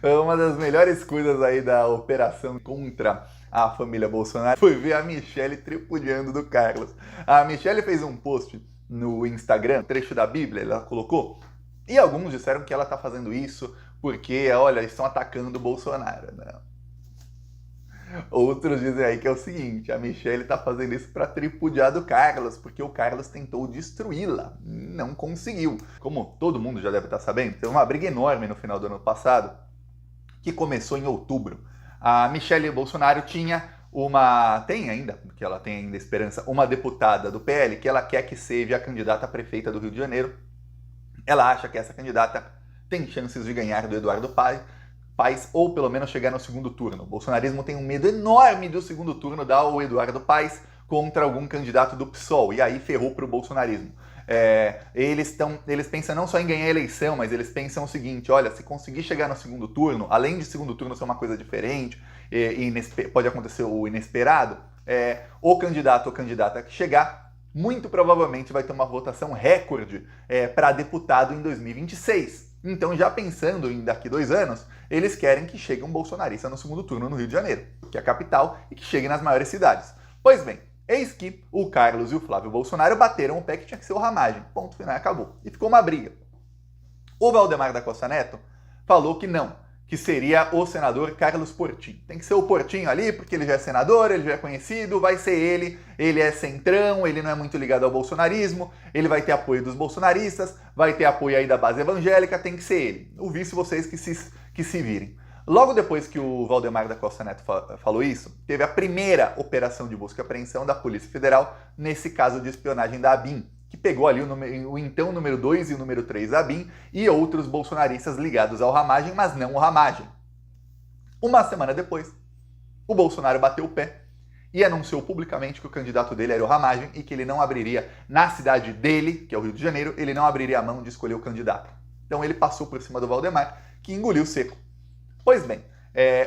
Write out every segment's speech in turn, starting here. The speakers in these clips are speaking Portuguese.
Uma das melhores coisas aí da operação contra a família Bolsonaro foi ver a Michelle tripudiando do Carlos. A Michelle fez um post no Instagram, um trecho da Bíblia, ela colocou, e alguns disseram que ela tá fazendo isso porque, olha, estão atacando o Bolsonaro. Não. Outros dizem aí que é o seguinte, a Michelle tá fazendo isso para tripudiar do Carlos, porque o Carlos tentou destruí-la, não conseguiu. Como todo mundo já deve estar sabendo, teve uma briga enorme no final do ano passado, que começou em outubro. A Michelle Bolsonaro tem ainda, porque ela tem ainda esperança, uma deputada do PL que ela quer que seja a candidata a prefeita do Rio de Janeiro. Ela acha que essa candidata tem chances de ganhar do Eduardo Paes ou pelo menos chegar no segundo turno. O bolsonarismo tem um medo enorme do segundo turno dar o Eduardo Paes contra algum candidato do PSOL, e aí ferrou para o bolsonarismo. Eles pensam não só em ganhar a eleição, mas eles pensam o seguinte, olha, se conseguir chegar no segundo turno, além de segundo turno ser uma coisa diferente, pode acontecer o inesperado, o candidato ou candidata que chegar, muito provavelmente vai ter uma votação recorde para deputado em 2026. Então, já pensando em daqui 2 anos, eles querem que chegue um bolsonarista no segundo turno no Rio de Janeiro, que é a capital, e que chegue nas maiores cidades. Pois bem, eis que o Carlos e o Flávio Bolsonaro bateram o pé que tinha que ser o Ramagem. Ponto final, acabou. E ficou uma briga. O Valdemar da Costa Neto falou que não, que seria o senador Carlos Portinho. Tem que ser o Portinho ali, porque ele já é senador, ele já é conhecido, vai ser ele é centrão, ele não é muito ligado ao bolsonarismo, ele vai ter apoio dos bolsonaristas, vai ter apoio aí da base evangélica, tem que ser ele. O vice vocês que se virem. Logo depois que o Valdemar da Costa Neto falou isso, teve a primeira operação de busca e apreensão da Polícia Federal nesse caso de espionagem da ABIN, que pegou ali o então número 2 e o número 3 da ABIN e outros bolsonaristas ligados ao Ramagem, mas não o Ramagem. Uma semana depois, o Bolsonaro bateu o pé e anunciou publicamente que o candidato dele era o Ramagem e que ele não abriria, na cidade dele, que é o Rio de Janeiro, ele não abriria a mão de escolher o candidato. Então ele passou por cima do Valdemar, que engoliu seco. Pois bem,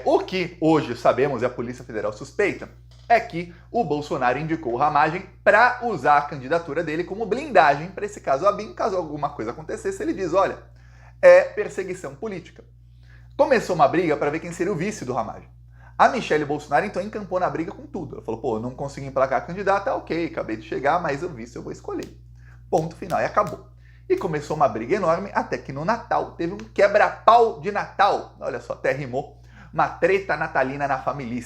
o que hoje sabemos e a Polícia Federal suspeita é que o Bolsonaro indicou o Ramagem para usar a candidatura dele como blindagem para esse caso ABIN, caso alguma coisa acontecesse, ele diz, olha, é perseguição política. Começou uma briga para ver quem seria o vice do Ramagem. A Michelle Bolsonaro, então, encampou na briga com tudo. Ela falou, pô, eu não consegui emplacar a candidata, ok, acabei de chegar, mas o vice eu vou escolher. Ponto final, e acabou. E começou uma briga enorme, até que no Natal teve um quebra-pau de Natal. Olha só, até rimou. Uma treta natalina na família.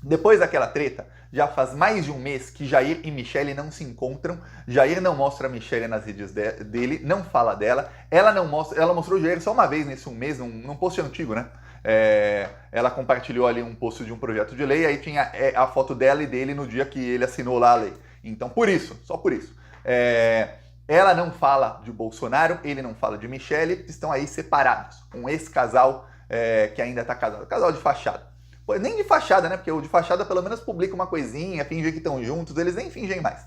Depois daquela treta, já faz mais de um mês que Jair e Michelle não se encontram. Jair não mostra a Michelle nas redes dele, não fala dela. Ela mostrou o Jair só uma vez nesse um mês, num post antigo, né? Ela compartilhou ali um post de um projeto de lei, aí tinha a foto dela e dele no dia que ele assinou lá a lei. Então, por isso, só por isso. Ela não fala de Bolsonaro, ele não fala de Michelle, estão aí separados. Um ex-casal que ainda está casado, casal de fachada. Nem de fachada, né? Porque o de fachada pelo menos publica uma coisinha, finge que estão juntos, eles nem fingem mais.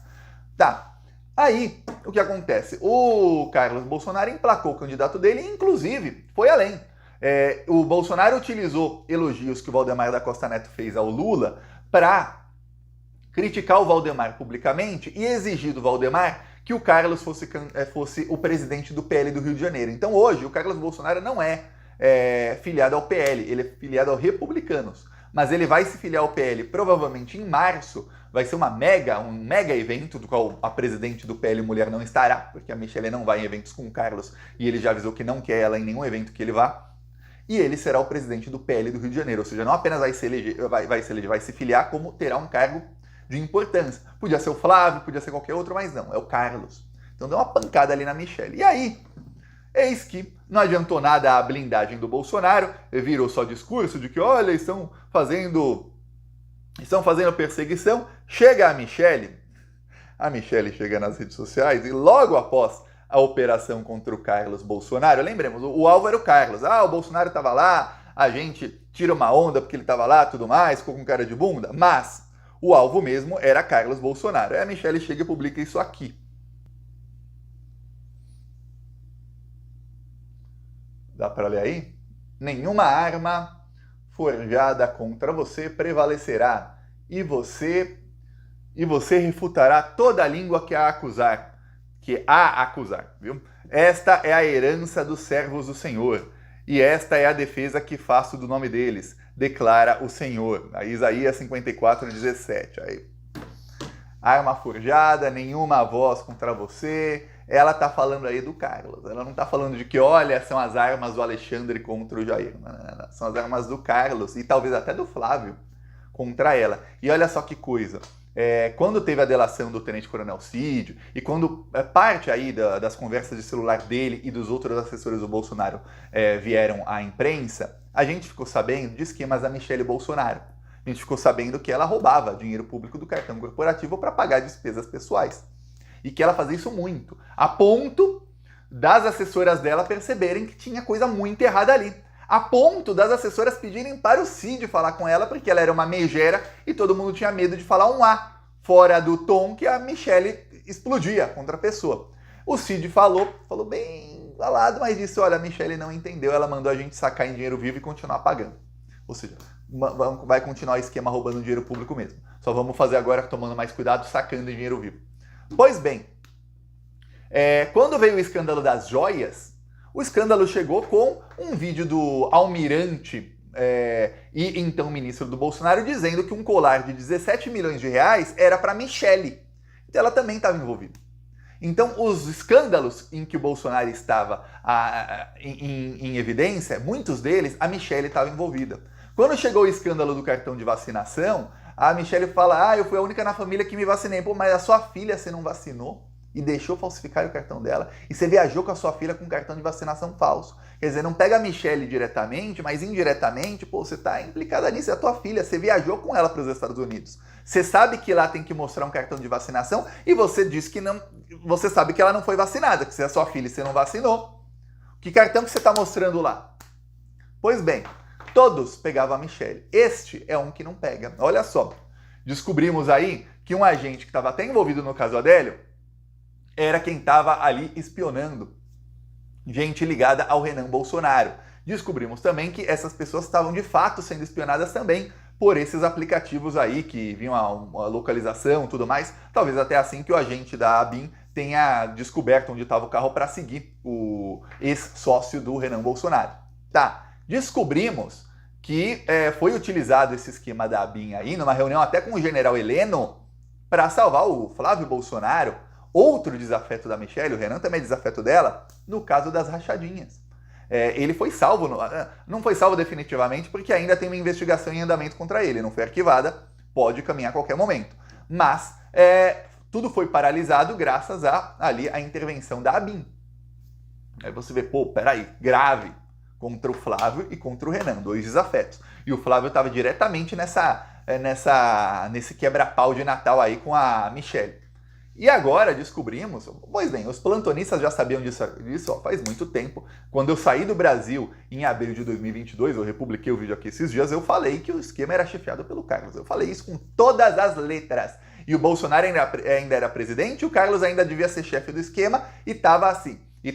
Tá. Aí, o que acontece? O Carlos Bolsonaro emplacou o candidato dele e, inclusive, foi além. O Bolsonaro utilizou elogios que o Valdemar da Costa Neto fez ao Lula para criticar o Valdemar publicamente e exigir do Valdemar que o Carlos fosse o presidente do PL do Rio de Janeiro. Então, hoje, o Carlos Bolsonaro não é filiado ao PL, ele é filiado ao Republicanos. Mas ele vai se filiar ao PL provavelmente em março, vai ser um mega evento, do qual a presidente do PL Mulher não estará, porque a Michelle não vai em eventos com o Carlos e ele já avisou que não quer ela em nenhum evento que ele vá. E ele será o presidente do PL do Rio de Janeiro, ou seja, não apenas vai se filiar, como terá um cargo de importância. Podia ser o Flávio, podia ser qualquer outro, mas não, é o Carlos. Então deu uma pancada ali na Michelle. E aí, eis que não adiantou nada a blindagem do Bolsonaro, virou só discurso de que, olha, estão fazendo perseguição. Chega a Michelle chega nas redes sociais e logo após a operação contra o Carlos Bolsonaro, lembremos, o alvo era o Carlos. O Bolsonaro estava lá, a gente tira uma onda porque ele estava lá, tudo mais, ficou com cara de bunda, mas o alvo mesmo era Carlos Bolsonaro. Aí a Michelle chega e publica isso aqui. Dá para ler aí? Nenhuma arma forjada contra você prevalecerá, e você refutará toda a língua que a acusar, viu? Esta é a herança dos servos do Senhor, e esta é a defesa que faço do nome deles, declara o Senhor. Aí Isaías 54:17. Aí, arma forjada, nenhuma voz contra você. Ela tá falando aí do Carlos. Ela não tá falando de que, olha, são as armas do Alexandre contra o Jair. Não. São as armas do Carlos e talvez até do Flávio contra ela. E olha só que coisa. Quando teve a delação do Tenente Coronel Cid e quando parte aí das conversas de celular dele e dos outros assessores do Bolsonaro vieram à imprensa, a gente ficou sabendo de esquemas da Michelle Bolsonaro. A gente ficou sabendo que ela roubava dinheiro público do cartão corporativo para pagar despesas pessoais. E que ela fazia isso muito, a ponto das assessoras dela perceberem que tinha coisa muito errada ali. A ponto das assessoras pedirem para o Cid falar com ela, porque ela era uma megera e todo mundo tinha medo de falar um A fora do tom que a Michelle explodia contra a pessoa. O Cid falou bem falado, mas disse, olha, a Michelle não entendeu, ela mandou a gente sacar em dinheiro vivo e continuar pagando. Ou seja, vai continuar o esquema roubando dinheiro público mesmo. Só vamos fazer agora tomando mais cuidado, sacando em dinheiro vivo. Pois bem, quando veio o escândalo das joias, o escândalo chegou com um vídeo do almirante e então ministro do Bolsonaro dizendo que um colar de 17 milhões de reais era para Michelle. Então ela também estava envolvida. Então os escândalos em que o Bolsonaro estava em evidência, muitos deles, a Michelle estava envolvida. Quando chegou o escândalo do cartão de vacinação, a Michelle fala, eu fui a única na família que me vacinei. Pô, mas a sua filha você não vacinou? E deixou falsificar o cartão dela? E você viajou com a sua filha com um cartão de vacinação falso? Quer dizer, não pega a Michelle diretamente, mas indiretamente, pô, você tá implicada nisso, é a tua filha, você viajou com ela para os Estados Unidos. Você sabe que lá tem que mostrar um cartão de vacinação e você diz que não, você sabe que ela não foi vacinada, que se é a sua filha e você não vacinou. Que cartão que você tá mostrando lá? Pois bem, todos pegavam a Michelle. Este é um que não pega. Olha só, descobrimos aí que um agente que estava até envolvido no caso Adélio era quem estava ali espionando gente ligada ao Renan Bolsonaro. Descobrimos também que essas pessoas estavam de fato sendo espionadas também por esses aplicativos aí que vinham a localização e tudo mais. Talvez até assim que o agente da ABIN tenha descoberto onde estava o carro para seguir o ex-sócio do Renan Bolsonaro. Tá, descobrimos que foi utilizado esse esquema da ABIN aí, numa reunião até com o general Heleno, para salvar o Flávio Bolsonaro, outro desafeto da Michelle, o Renan também é desafeto dela, no caso das rachadinhas. Ele foi salvo, não foi salvo definitivamente, porque ainda tem uma investigação em andamento contra ele, não foi arquivada, pode caminhar a qualquer momento. Mas tudo foi paralisado graças à intervenção da ABIN. Aí você vê, pô, peraí, grave, contra o Flávio e contra o Renan, dois desafetos. E o Flávio estava diretamente nesse quebra-pau de Natal aí com a Michelle. E agora descobrimos, pois bem, os plantonistas já sabiam disso faz muito tempo. Quando eu saí do Brasil em abril de 2022, eu republiquei o vídeo aqui esses dias, eu falei que o esquema era chefiado pelo Carlos. Eu falei isso com todas as letras. E o Bolsonaro ainda era presidente, o Carlos ainda devia ser chefe do esquema e estava assim. E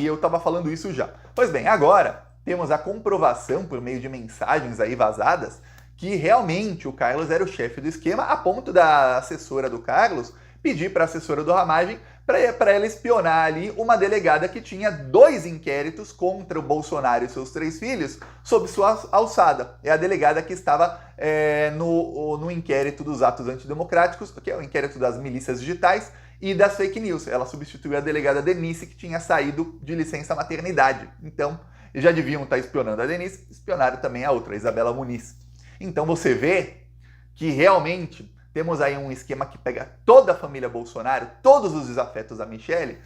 eu estava falando isso já. Pois bem, agora temos a comprovação por meio de mensagens aí vazadas que realmente o Carlos era o chefe do esquema, a ponto da assessora do Carlos pedir para a assessora do Ramagem para ela espionar ali uma delegada que tinha 2 inquéritos contra o Bolsonaro e seus 3 filhos sob sua alçada. É a delegada que estava no inquérito dos atos antidemocráticos, que é o inquérito das milícias digitais e das fake news. Ela substituiu a delegada Denise, que tinha saído de licença maternidade. Então, já deviam estar espionando a Denise, espionaram também a outra, a Isabela Muniz. Então você vê que realmente temos aí um esquema que pega toda a família Bolsonaro, todos os desafetos da Michelle,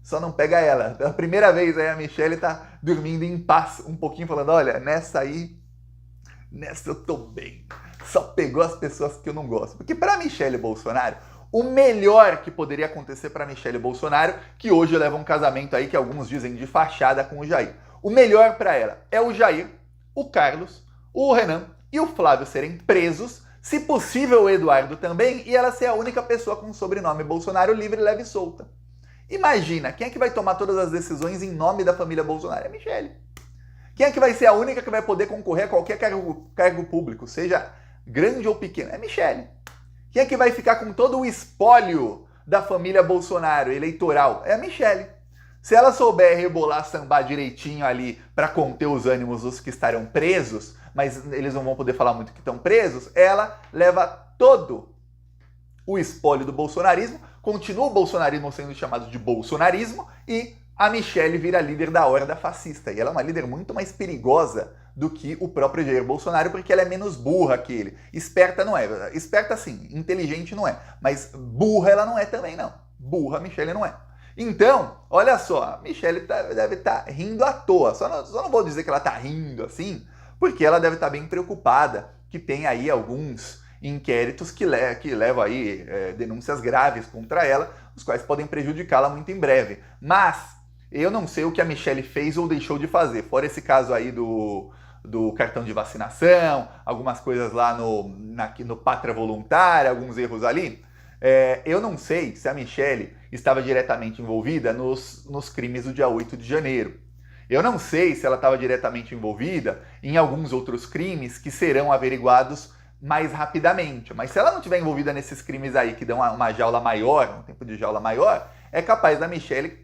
só não pega ela. Pela primeira vez aí a Michelle tá dormindo em paz, um pouquinho falando, olha, nessa eu tô bem. Só pegou as pessoas que eu não gosto. Porque para Michelle Bolsonaro, o melhor que poderia acontecer para Michelle Bolsonaro, que hoje leva um casamento aí que alguns dizem de fachada com o Jair. O melhor para ela é o Jair, o Carlos, o Renan e o Flávio serem presos, se possível o Eduardo também, e ela ser a única pessoa com o sobrenome Bolsonaro livre, leve e solta. Imagina, quem é que vai tomar todas as decisões em nome da família Bolsonaro? É a Michelle. Quem é que vai ser a única que vai poder concorrer a qualquer cargo público, seja grande ou pequeno? É a Michelle. Quem é que vai ficar com todo o espólio da família Bolsonaro eleitoral? É a Michelle. Se ela souber rebolar, sambar direitinho ali para conter os ânimos dos que estarão presos, mas eles não vão poder falar muito que estão presos, ela leva todo o espólio do bolsonarismo, continua o bolsonarismo sendo chamado de bolsonarismo e a Michelle vira líder da horda fascista. E ela é uma líder muito mais perigosa do que o próprio Jair Bolsonaro, porque ela é menos burra que ele. Esperta não é. Esperta sim, inteligente não é. Mas burra ela não é também, não. Burra a Michelle não é. Então, olha só, a Michelle deve estar rindo à toa. Só não vou dizer que ela está rindo assim, porque ela deve estar bem preocupada que tem aí alguns inquéritos que levam aí denúncias graves contra ela, os quais podem prejudicá-la muito em breve. Mas eu não sei o que a Michelle fez ou deixou de fazer, fora esse caso aí do cartão de vacinação, algumas coisas lá no Pátria Voluntária, alguns erros ali. Eu não sei se a Michelle estava diretamente envolvida nos crimes do dia 8 de janeiro. Eu não sei se ela estava diretamente envolvida em alguns outros crimes que serão averiguados mais rapidamente. Mas se ela não estiver envolvida nesses crimes aí que dão uma jaula maior, um tempo de jaula maior, é capaz da Michelle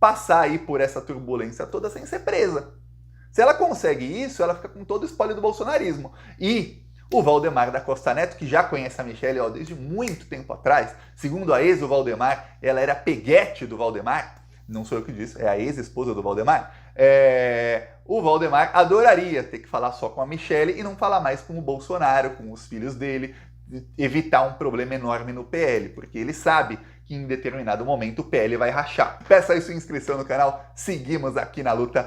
passar aí por essa turbulência toda sem ser presa. Se ela consegue isso, ela fica com todo o espólio do bolsonarismo. E o Valdemar da Costa Neto, que já conhece a Michelle desde muito tempo atrás, segundo a ex do Valdemar, ela era peguete do Valdemar, não sou eu que disse, é a ex-esposa do Valdemar, o Valdemar adoraria ter que falar só com a Michelle e não falar mais com o Bolsonaro, com os filhos dele, evitar um problema enorme no PL, porque ele sabe que em determinado momento o PL vai rachar. Peça aí sua inscrição no canal, seguimos aqui na luta.